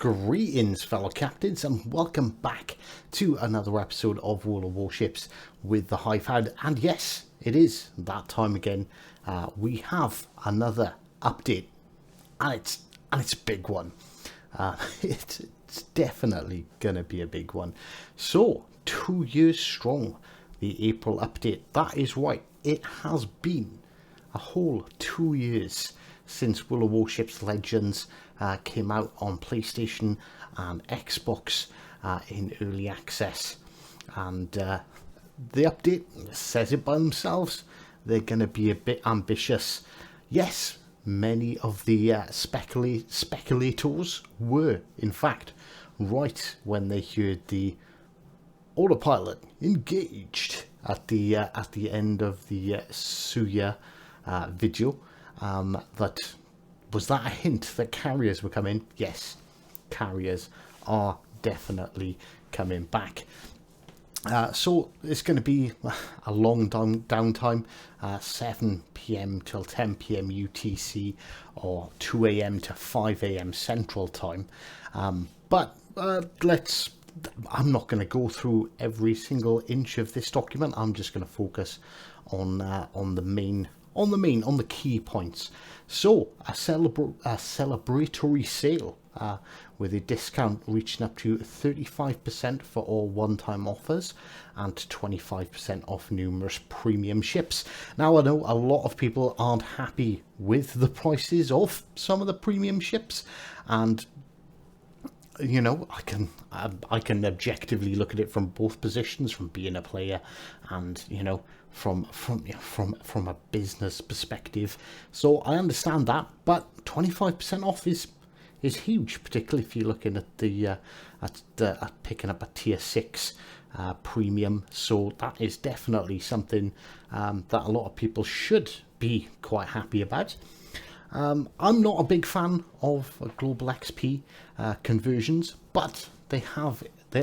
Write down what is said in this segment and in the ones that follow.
Greetings, fellow captains, and welcome back to another episode of World of Warships with the Hive Hound. And yes, it is that time again. We have another update, and it's a big one. It's definitely gonna be a big one. So 2 years strong, the April update. That is right. It has been a whole 2 years since World of Warships Legends came out on PlayStation and Xbox in early access, and the update says it by themselves. They're going to be a bit ambitious. Yes, many of the speculators were, in fact, right when they heard the autopilot engaged at the end of the Suya video. Was that a hint that carriers were coming? Yes, carriers are definitely coming back. So it's going to be a long downtime, 7 p.m. till 10 p.m. UTC or 2 a.m. to 5 a.m. Central Time. But I'm not going to go through every single inch of this document. I'm just going to focus on the key points. So a celebratory sale with a discount reaching up to 35% for all one-time offers and 25% off numerous premium ships. Now, I know a lot of people aren't happy with the prices of some of the premium ships, and you know, I can objectively look at it from both positions, from being a player and, you know, from a business perspective. So I understand that, but 25% off is huge, particularly if you're looking at at picking up a tier 6 premium. So that is definitely something that a lot of people should be quite happy about. I'm not a big fan of global XP conversions, but they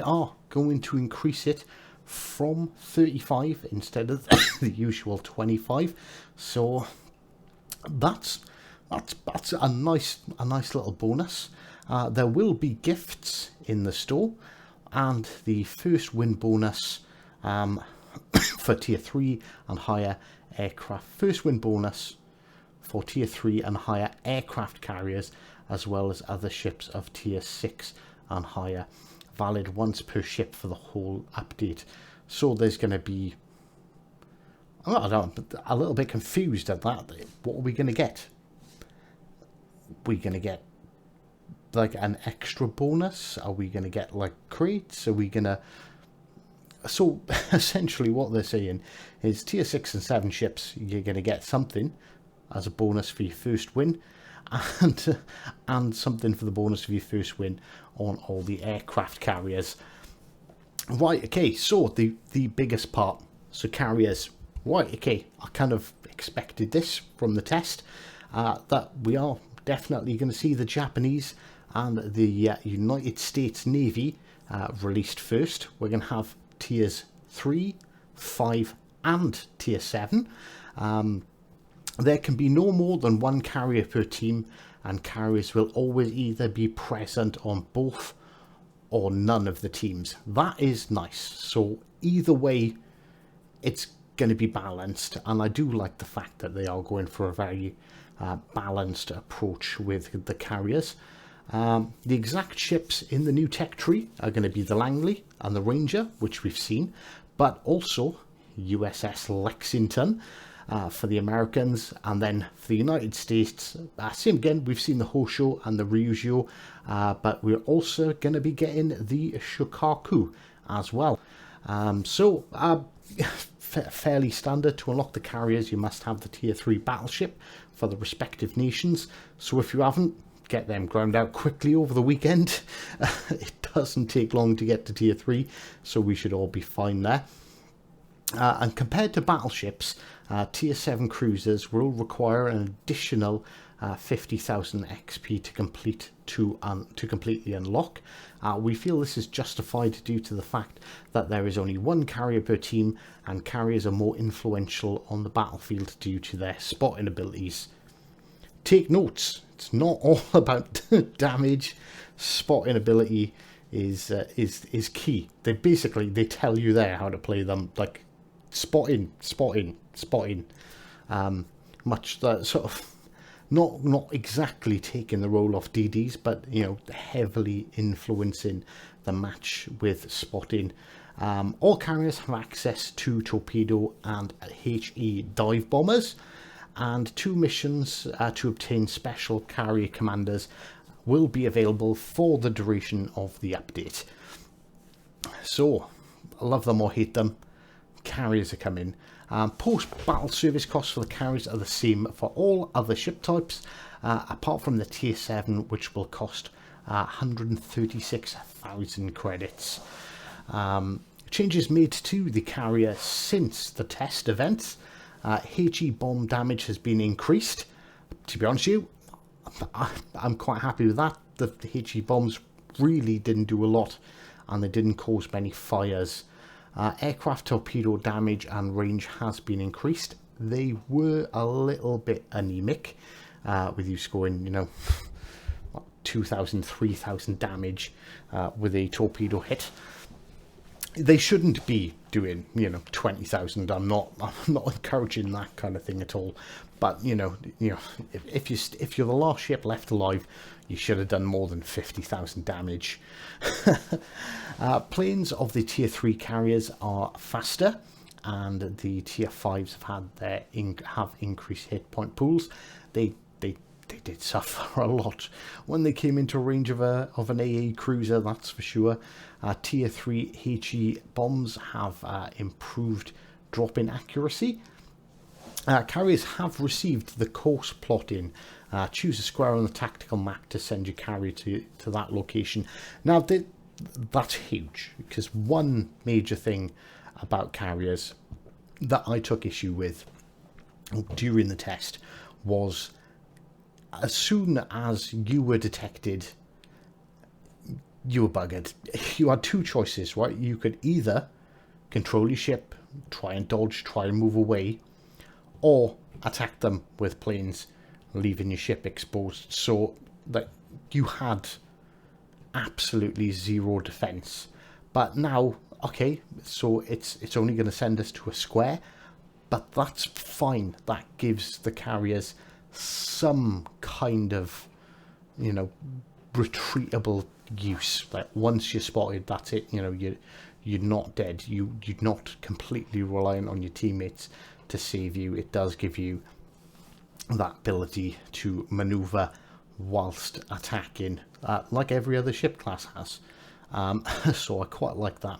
are going to increase it from 35 instead of the usual 25. So that's a nice little bonus. There will be gifts in the store, and the first win bonus for tier 3 and higher aircraft. First win bonus for tier 3 and higher aircraft carriers, as well as other ships of tier 6 and higher, valid once per ship for the whole update. So there's going to be, a little bit confused at that. What are we going to get? We're going to get like an extra bonus? Are we going to get like crates? Are we going to... So essentially what they're saying is tier 6 and 7 ships, you're going to get something as a bonus for your first win, and something for the bonus of your first win on all the aircraft carriers. Right, okay, so the biggest part, so carriers. Right, okay, I kind of expected this from the test, that we are definitely going to see the Japanese and the United States Navy released first. We're going to have tiers 3, 5 and tier 7. There can be no more than one carrier per team, and carriers will always either be present on both or none of the teams. That is nice. So either way, it's going to be balanced, and I do like the fact that they are going for a very balanced approach with the carriers. The exact ships in the new tech tree are going to be the Langley and the Ranger, which we've seen, but also USS Lexington for the Americans, and then for the United States, same again, we've seen the Hosho and the Ryujo, but we're also going to be getting the Shokaku as well. Fairly standard. To unlock the carriers, you must have the tier 3 battleship for the respective nations. So if you haven't, get them ground out quickly over the weekend. It doesn't take long to get to tier 3, so we should all be fine there. And compared to battleships, tier 7 cruisers will require an additional 50,000 XP to completely unlock. We feel this is justified due to the fact that there is only one carrier per team, and carriers are more influential on the battlefield due to their spotting abilities. take notes. It's not all about damage. Spotting ability is key. They tell you there how to play them, like spotting. Much that sort of not exactly taking the role of DDs, but heavily influencing the match with spotting. All carriers have access to torpedo and HE dive bombers, and 2 missions to obtain special carrier commanders will be available for the duration of the update. So, love them or hate them, carriers are coming. Post-battle service costs for the carriers are the same for all other ship types, apart from the Tier 7, which will cost 136,000 credits. Changes made to the carrier since the test events. HE bomb damage has been increased. To be honest with you, I'm quite happy with that. The HE bombs really didn't do a lot, and they didn't cause many fires. Aircraft torpedo damage and range has been increased. They were a little bit anemic, with you scoring, 2,000, 3,000 damage with a torpedo hit. They shouldn't be doing, 20,000. I'm not encouraging that kind of thing at all. But if you're the last ship left alive, you should have done more than 50,000 damage. Planes of the Tier 3 carriers are faster, and the Tier 5s have increased hit point pools. They did suffer a lot when they came into range of an AA cruiser, that's for sure. Tier 3 HE bombs have improved drop-in accuracy. Carriers have received the course plotting. Choose a square on the tactical map to send your carrier to that location. Now, that's huge, because one major thing about carriers that I took issue with during the test was, as soon as you were detected, you were buggered. You had 2 choices, right? You could either control your ship, try and dodge, try and move away, or attack them with planes, leaving your ship exposed, so that you had absolutely zero defense. But now, okay, so it's only going to send us to a square, but that's fine. That gives the carriers some kind of, retreatable use. Like, once you're spotted, that's it. You're not dead. You're not completely reliant on your teammates to save you. It does give you that ability to maneuver whilst attacking, like every other ship class has. So I quite like that.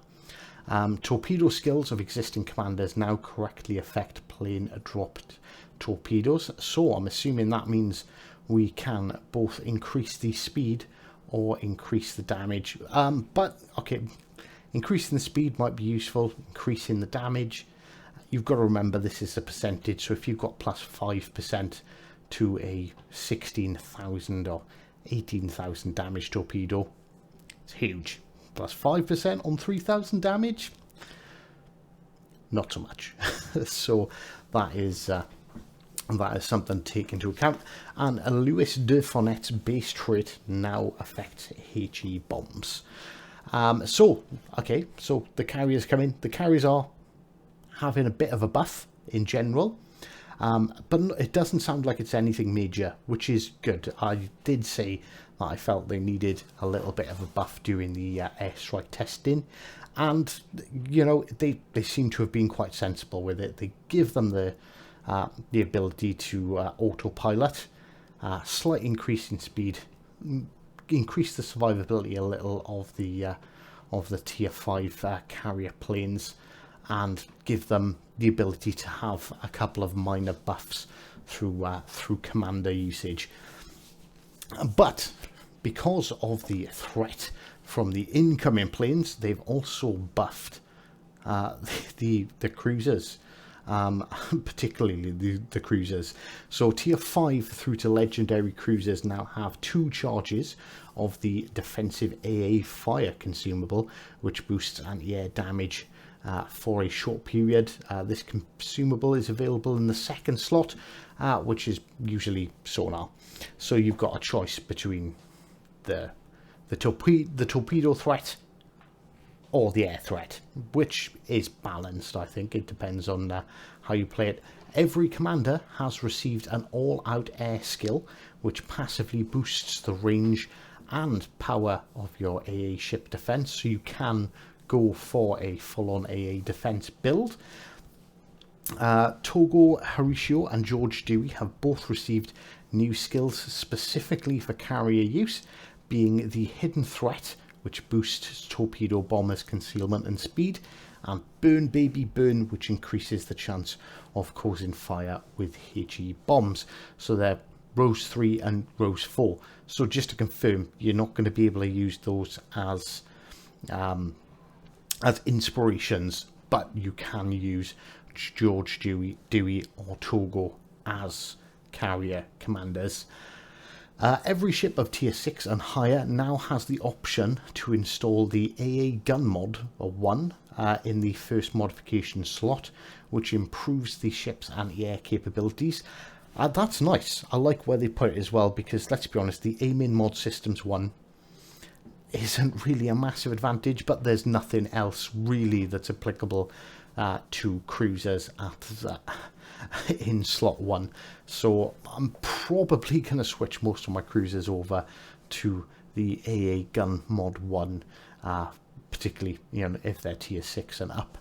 Torpedo skills of existing commanders now correctly affect plane dropped torpedoes, so I'm assuming that means we can both increase the speed or increase the damage. But okay, increasing the speed might be useful. Increasing the damage, you've got to remember this is a percentage, so if you've got plus 5% to a 16,000 or 18,000 damage torpedo, it's huge. Plus 5% on 3,000 damage, not so much. So that is something to take into account. And a Louis de Fonet's base trait now affects HE bombs. So the carriers come in. The carriers are having a bit of a buff in general, but it doesn't sound like it's anything major, which is good. I did say that I felt they needed a little bit of a buff during the airstrike testing, and they seem to have been quite sensible with it. They give them the ability to autopilot, slight increase in speed, increase the survivability a little of the Tier 5 carrier planes, and give them the ability to have a couple of minor buffs through commander usage. But because of the threat from the incoming planes, they've also buffed the cruisers, particularly the cruisers. So Tier 5 through to legendary cruisers now have 2 charges of the defensive AA fire consumable, which boosts anti-air damage for a short period. This consumable is available in the second slot, which is usually sonar. So you've got a choice between the torpedo threat or the air threat, which is balanced. I think it depends on how you play it. Every commander has received an all-out air skill, which passively boosts the range and power of your AA ship defense, so you can go for a full-on AA defense build. Togo Horatio and George Dewey have both received new skills specifically for carrier use, being the Hidden Threat, which boosts torpedo bombers' concealment and speed, and Burn Baby Burn, which increases the chance of causing fire with HE bombs. So they're Rose 3 and Rose 4. So just to confirm, you're not going to be able to use those as inspirations, but you can use George Dewey or Togo as carrier commanders. Every ship of tier 6 and higher now has the option to install the AA gun mod, or 1, in the first modification slot, which improves the ship's anti-air capabilities. That's nice. I like where they put it as well, because let's be honest, the aiming mod systems 1 isn't really a massive advantage, but there's nothing else really that's applicable to cruisers in slot 1. So I'm probably going to switch most of my cruisers over to the AA gun mod 1, particularly if they're tier 6 and up.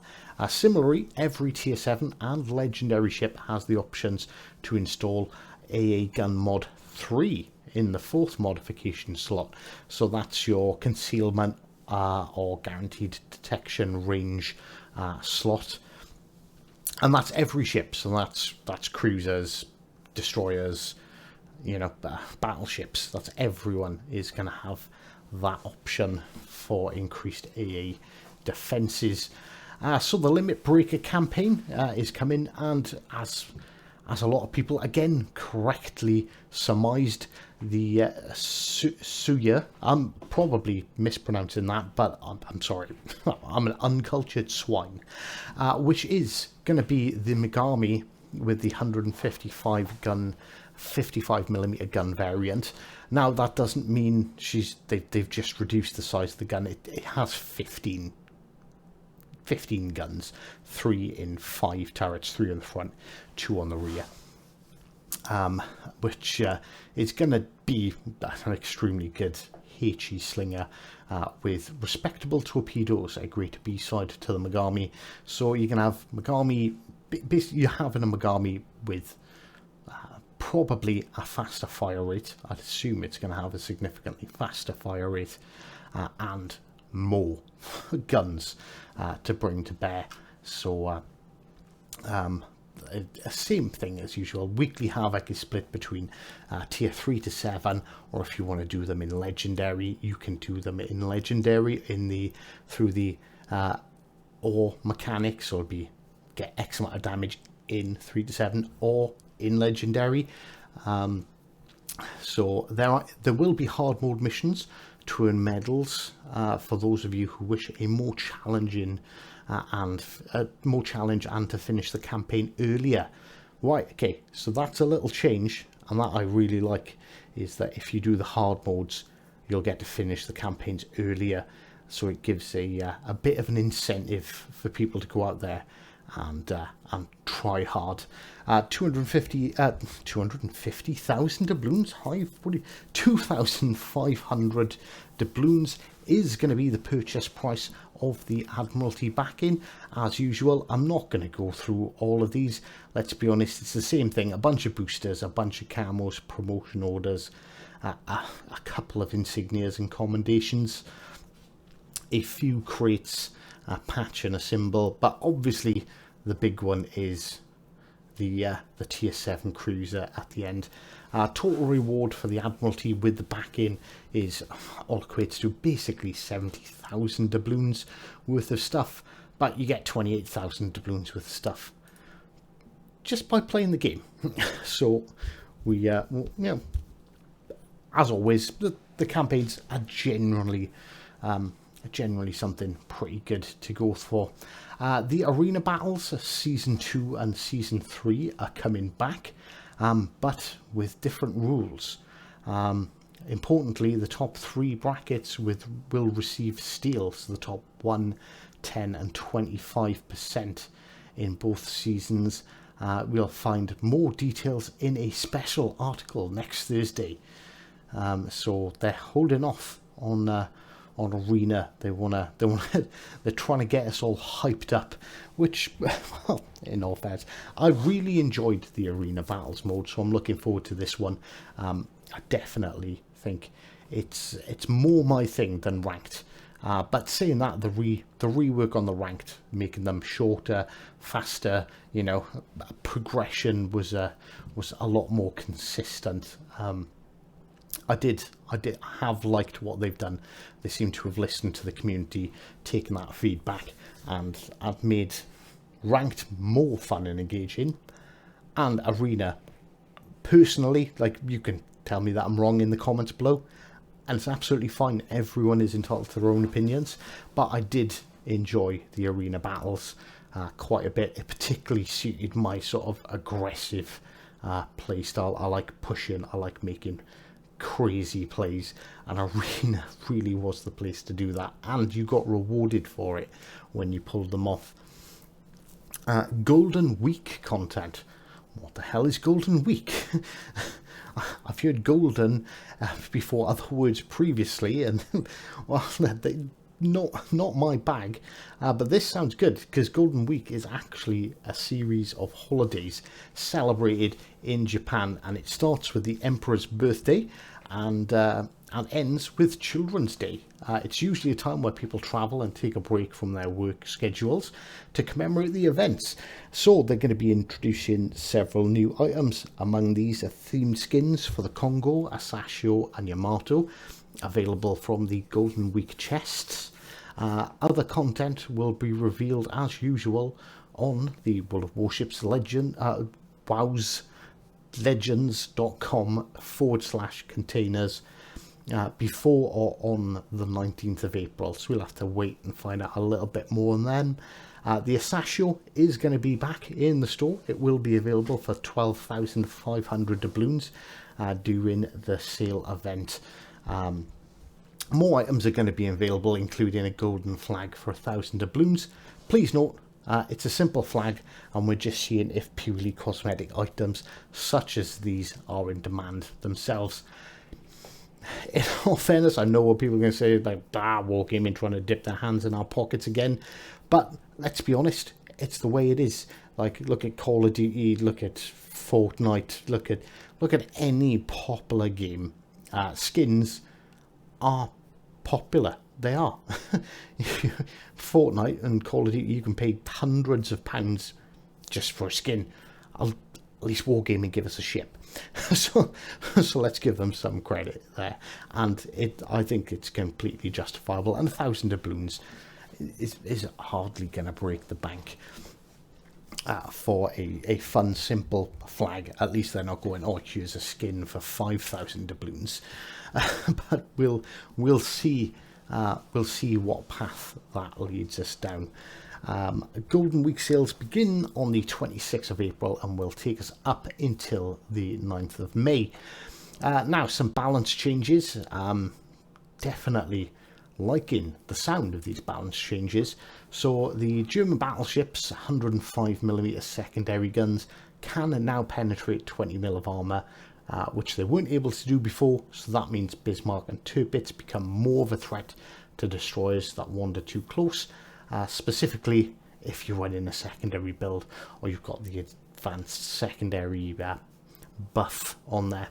Similarly, every tier 7 and legendary ship has the options to install AA gun mod 3 in the fourth modification slot. So that's your concealment or guaranteed detection range slot, and that's every ship. So that's cruisers, destroyers, battleships. That's everyone is going to have that option for increased AA defenses. So the Limit Breaker campaign is coming, and as a lot of people again correctly surmised, the Suya, I'm probably mispronouncing that, but I'm sorry, I'm an uncultured swine, which is going to be the Megami with the 155 gun 55mm gun variant. Now that doesn't mean they've just reduced the size of the gun. It has 15 guns, 3 in 5 turrets, 3 on the front, 2 on the rear, which is going to be an extremely good HE slinger with respectable torpedoes, a great B-side to the Megami. So you can have Megami, basically you're having a Megami with probably a faster fire rate. I'd assume it's going to have a significantly faster fire rate and more guns to bring to bear. So same thing as usual. Weekly Havoc is split between tier 3 to 7, or if you want to do them in legendary, you can do them in legendary through the ore mechanics, or get X amount of damage in 3 to 7 or in legendary. So there will be hard mode missions to earn medals for those of you who wish a more challenging and to finish the campaign earlier. Right, okay, so that's a little change, and that I really like, is that if you do the hard modes, you'll get to finish the campaigns earlier. So it gives a bit of an incentive for people to go out there and try hard. 250,000 doubloons, 2,500 doubloons is going to be the purchase price of the Admiralty backing. As usual, I'm not going to go through all of these. Let's be honest, it's the same thing: a bunch of boosters, a bunch of camos, promotion orders, a couple of insignias and commendations, a few crates, a patch and a symbol, but obviously the big one is the tier 7 cruiser at the end. Total reward for the Admiralty with the back-in is all equates to basically 70,000 doubloons worth of stuff, but you get 28,000 doubloons worth of stuff just by playing the game. So we, as always, the campaigns are generally generally something pretty good to go for. The arena battles, season 2 and season 3 are coming back, but with different rules. Importantly, the top 3 brackets will receive steel, so the top 1, 10 and 25% in both seasons. We'll find more details in a special article next Thursday. So they're holding off on arena. They're trying to get us all hyped up, which, well, in all fairness, I really enjoyed the arena battles mode, so I'm looking forward to this one. I definitely think it's more my thing than ranked. But saying that, the rework on the ranked, making them shorter, faster, progression was a lot more consistent. I have liked what they've done. They seem to have listened to the community, taken that feedback, and have made ranked more fun and engaging. And arena, personally, like, you can tell me that I'm wrong in the comments below, and it's absolutely fine. Everyone is entitled to their own opinions, but I did enjoy the arena battles quite a bit. It particularly suited my sort of aggressive play style. I like pushing, I like making crazy plays, and arena really was the place to do that, and you got rewarded for it when you pulled them off. Golden Week content. What the hell is Golden Week? I've heard golden before other words previously, and well, not my bag. But this sounds good, because Golden Week is actually a series of holidays celebrated in Japan, and it starts with the Emperor's birthday and ends with Children's Day. It's usually a time where people travel and take a break from their work schedules to commemorate the events. So they're going to be introducing several new items. Among these are themed skins for the Kongo, Asashio and Yamato, available from the Golden Week chests. Other content will be revealed as usual on the World of Warships WoW's legends.com/containers before or on the 19th of April. So we'll have to wait and find out a little bit more on them. The Asashio is going to be back in the store. It will be available for 12,500 doubloons during the sale event. More items are going to be available, including a golden flag for 1,000 doubloons. Please note, it's a simple flag, and we're just seeing if purely cosmetic items such as these are in demand themselves. In all fairness, I know what people are going to say about Wargaming trying to dip their hands in our pockets again, but let's be honest, it's the way it is. Like, look at Call of Duty, look at Fortnite, look at any popular game. Skins are popular. They are. Fortnite and Call of Duty, you can pay hundreds of pounds just for a skin. At least Wargaming give us a ship. so let's give them some credit there. And I think it's completely justifiable. And 1,000 doubloons is hardly going to break the bank for a fun, simple flag. At least they're not going, oh, here's a skin for 5,000 doubloons. But we'll see. We'll see what path that leads us down. Golden Week sales begin on the 26th of April and will take us up until the 9th of May. Now, some balance changes. Definitely liking the sound of these balance changes. So the German battleships 105mm secondary guns can now penetrate 20mm of armour, which they weren't able to do before. So that means Bismarck and Tirpitz become more of a threat to destroyers that wander too close. Specifically, if you're running a secondary build or you've got the advanced secondary buff on there.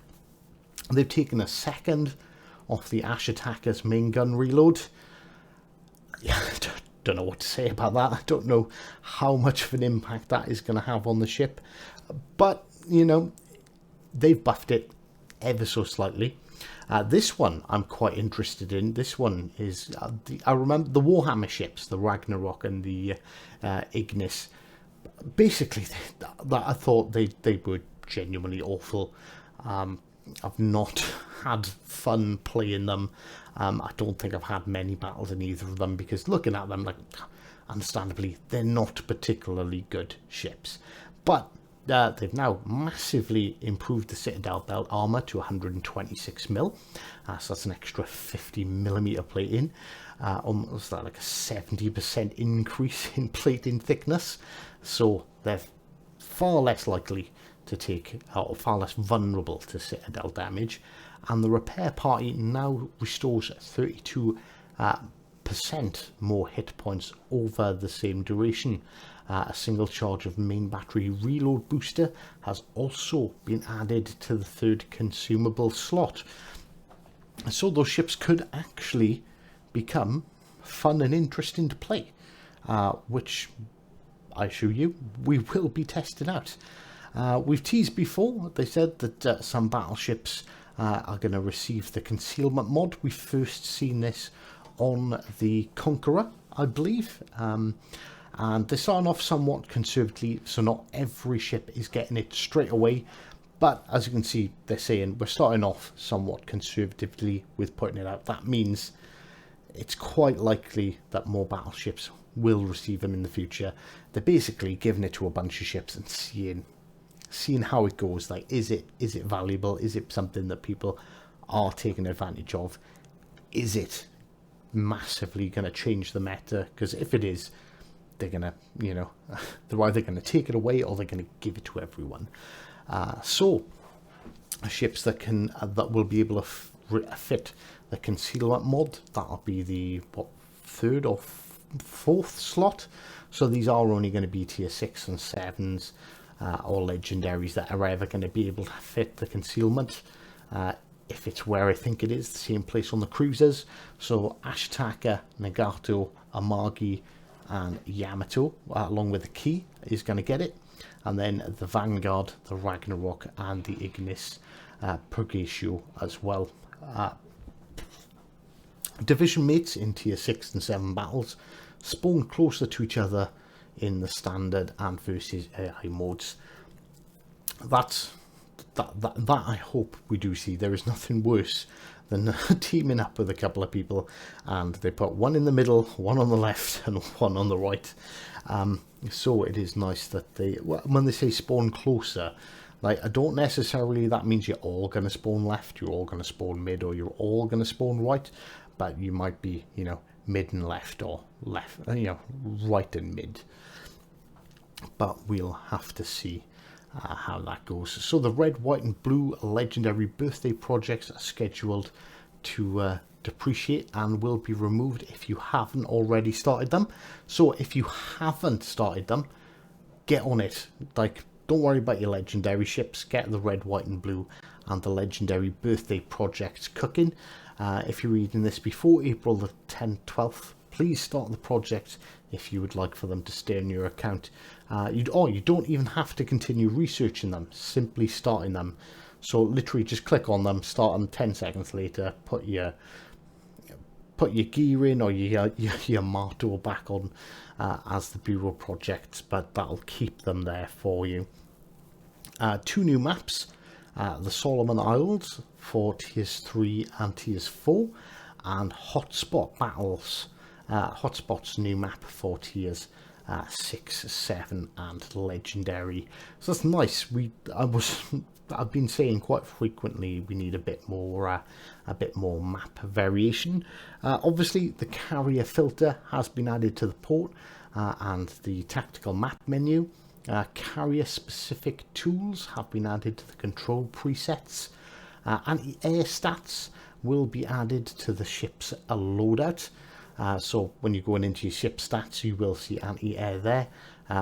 They've taken a second off the Ash Attacker's main gun reload. Yeah, I don't know what to say about that. I don't know how much of an impact that is going to have on the ship. But, they've buffed it ever so slightly. This one I'm quite interested in. This one is, I remember the Warhammer ships, the Ragnarok and the Ignis. Basically, I thought they were genuinely awful. I've not had fun playing them. I don't think I've had many battles in either of them, because looking at them, like, understandably, they're not particularly good ships. But they've now massively improved the Citadel belt armor to 126 mil, so that's an extra 50mm plating, almost like a 70% increase in plating thickness. So they're far less likely to take, or far less vulnerable to Citadel damage, and the repair party now restores 32% more hit points over the same duration. A single charge of main battery reload booster has also been added to the third consumable slot. So those ships could actually become fun and interesting to play, which I assure you we will be testing out. We've teased before, they said that some battleships are going to receive the concealment mod. We've first seen this on the Conqueror, I believe. And they're starting off somewhat conservatively, so not every ship is getting it straight away. But as you can see, they're saying we're starting off somewhat conservatively with putting it out. That means it's quite likely that more battleships will receive them in the future. They're basically giving it to a bunch of ships and seeing how it goes. Like, is it valuable? Is it something that people are taking advantage of? Is it massively going to change the meta? Because if it is, they're gonna, they're either going to take it away or they're going to give it to everyone. So ships that will be able to fit the concealment mod, that'll be the third or fourth slot. So these are only going to be tier 6 and 7s or legendaries that are ever going to be able to fit the concealment. If it's where I think it is, the same place on the cruisers. So Ashitaka, Nagato, Amagi and Yamato, along with the Key, is going to get it. And then the Vanguard, the Ragnarok and the Ignis Purgatio as well. Division mates in tier 6 and 7 battles spawn closer to each other in the standard and versus AI modes. That I hope we do see. There is nothing worse than teaming up with a couple of people and they put one in the middle, one on the left and one on the right. So it is nice that when they say spawn closer, like, I don't necessarily that means you're all going to spawn left, you're all going to spawn mid, or you're all going to spawn right, but you might be, mid and left, or left, right and mid. But we'll have to see how that goes. So the red, white and blue legendary birthday projects are scheduled to depreciate and will be removed if you haven't already started them. So if you haven't started them, get on it. Like, don't worry about your legendary ships. Get the red, white and blue and the legendary birthday projects cooking. If you're reading this before April the 10th, 12th, please start the project if you would like for them to stay on your account. You don't even have to continue researching them, simply starting them. So literally just click on them, start them 10 seconds later, put your gear in or your Marto back on as the Bureau projects, but that'll keep them there for you. 2 new maps, the Solomon Isles for tiers 3 and tiers 4, and Hotspot Battles. Hotspot's new map for tiers 6, 7 and legendary. So that's nice. I've been saying quite frequently we need a bit more map variation. Obviously the carrier filter has been added to the port and the tactical map menu. Carrier specific tools have been added to the control presets. Anti-air stats will be added to the ship's loadout. So when you're going into your ship stats, you will see anti-air there.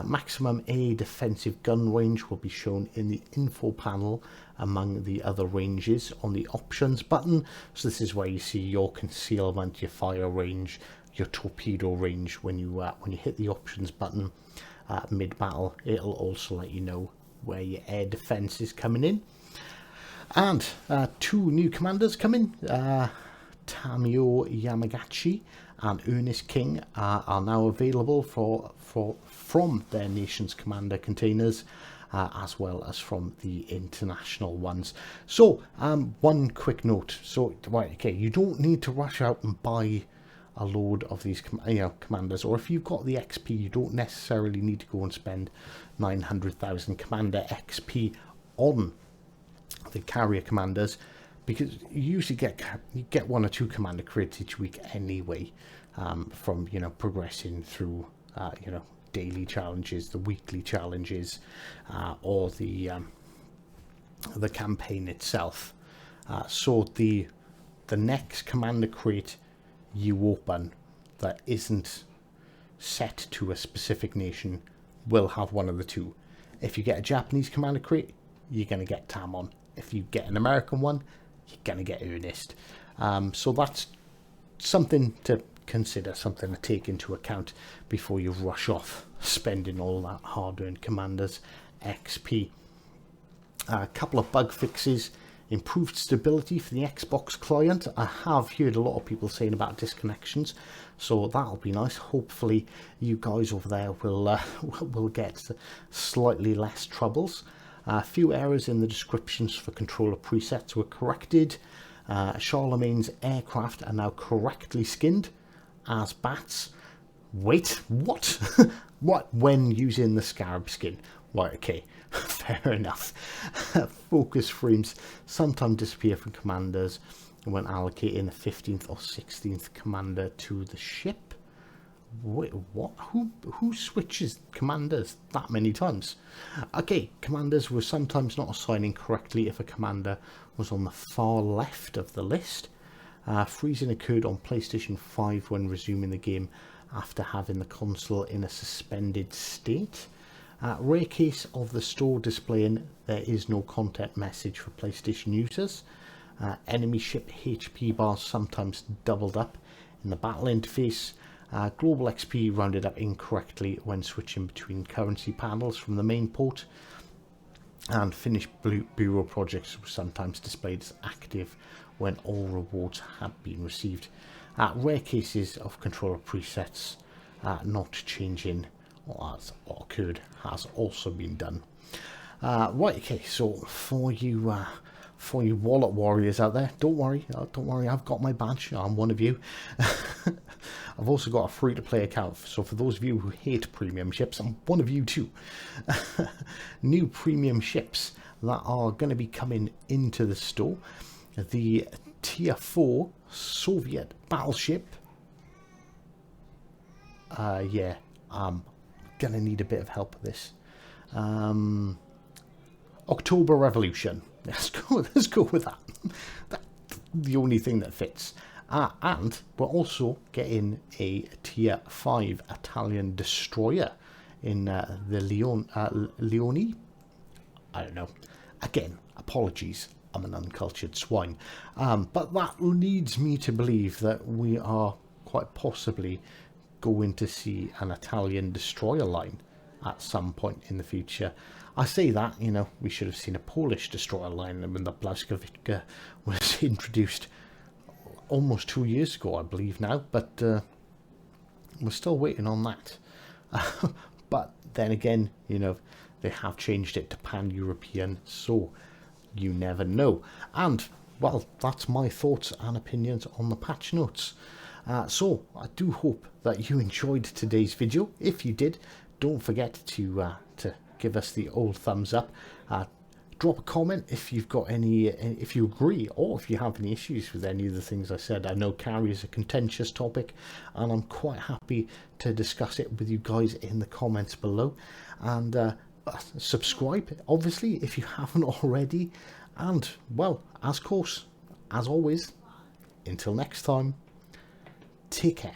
Maximum air defensive gun range will be shown in the info panel among the other ranges on the options button. So this is where you see your concealment, your fire range, your torpedo range. When you hit the options button mid battle, it'll also let you know where your air defense is coming in. And 2 new commanders coming. Tamio Yamagachi and Ernest King are now available from their nation's commander containers. as well as from the international ones. So one quick note. So right, okay, you don't need to rush out and buy a load of these commanders, or if you've got the XP, you don't necessarily need to go and spend 900,000 commander XP on the carrier commanders, because you usually get 1 or 2 commander crates each week anyway, from progressing through daily challenges, the weekly challenges, or the campaign itself. So the next commander crate you open that isn't set to a specific nation will have one of the two. If you get a Japanese commander crate, you're going to get Tamon. If you get an American one, you're going to get Ernest. So that's something to consider, something to take into account before you rush off spending all that hard-earned commanders XP. A couple of bug fixes. Improved stability for the Xbox client. I have heard a lot of people saying about disconnections, so that'll be nice. Hopefully you guys over there will get slightly less troubles. A few errors in the descriptions for controller presets were corrected. Charlemagne's aircraft are now correctly skinned as bats. Wait, what? What? When using the scarab skin? Right, okay, fair enough. Focus frames sometimes disappear from commanders when allocating the 15th or 16th commander to the ship. Wait, what? Who switches commanders that many times? Okay, commanders were sometimes not assigning correctly if a commander was on the far left of the list. Freezing occurred on PlayStation 5 when resuming the game after having the console in a suspended state. Rare case of the store displaying there is no content message for PlayStation users. Enemy ship HP bars sometimes doubled up in the battle interface. Global XP rounded up incorrectly when switching between currency panels from the main port. And finished bureau projects were sometimes displayed as active when all rewards had been received. Rare cases of controller presets not changing or as occurred has also been done. Right, okay, so for you wallet warriors out there, don't worry, I've got my badge. I'm one of you. I've also got a free-to-play account, so for those of you who hate premium ships, I'm one of you too. New premium ships that are going to be coming into the store. The Tier 4 Soviet battleship. Yeah, gonna need a bit of help with this. October Revolution. Let's go with that. That's the only thing that fits. And we're also getting a Tier 5 Italian destroyer in the Leone. I don't know. Again, apologies. I'm an uncultured swine. But that leads me to believe that we are quite possibly going to see an Italian destroyer line at some point in the future. I say that, we should have seen a Polish destroyer line when the Błaszkowicz was introduced almost 2 years ago, I believe now, but we're still waiting on that. But then again, they have changed it to pan-European, so you never know. And, well, that's my thoughts and opinions on the patch notes. So I do hope that you enjoyed today's video. If you did, don't forget to give us the old thumbs up. Drop a comment if you've got if you agree or if you have any issues with any of the things I said. I know carry is a contentious topic, and I'm quite happy to discuss it with you guys in the comments below. And subscribe, obviously, if you haven't already. And, well, as always, until next time, take care.